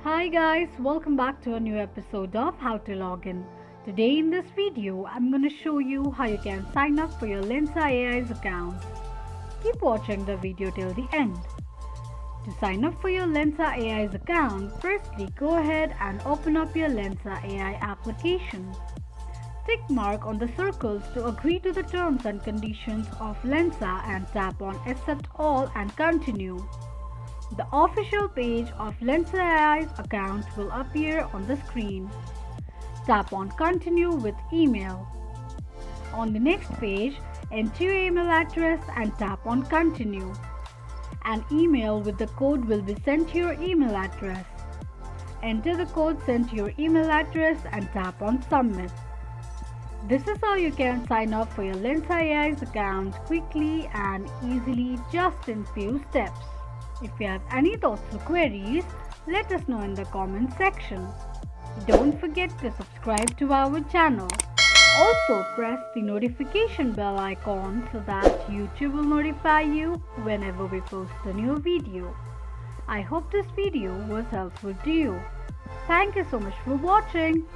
Hi guys, welcome back to a new episode of How to Login. Today in this video, I'm going to show you how you can sign up for your Lensa AI's account. Keep watching the video till the end. To sign up for your Lensa AI's account, firstly go ahead and open up your Lensa AI application. Tick mark on the circles to agree to the terms and conditions of Lensa and tap on Accept All and Continue. The official page of Lensa AI's account will appear on the screen. Tap on Continue with Email. On the next page, enter your email address and tap on Continue. An email with the code will be sent to your email address. Enter the code sent to your email address and tap on Submit. This is how you can sign up for your Lensa AI's account quickly and easily just in few steps. If you have any thoughts or queries, let us know in the comment section. Don't forget to subscribe to our channel. Also press the notification bell icon so that YouTube will notify you whenever we post a new video. I hope this video was helpful to you. Thank you so much for watching.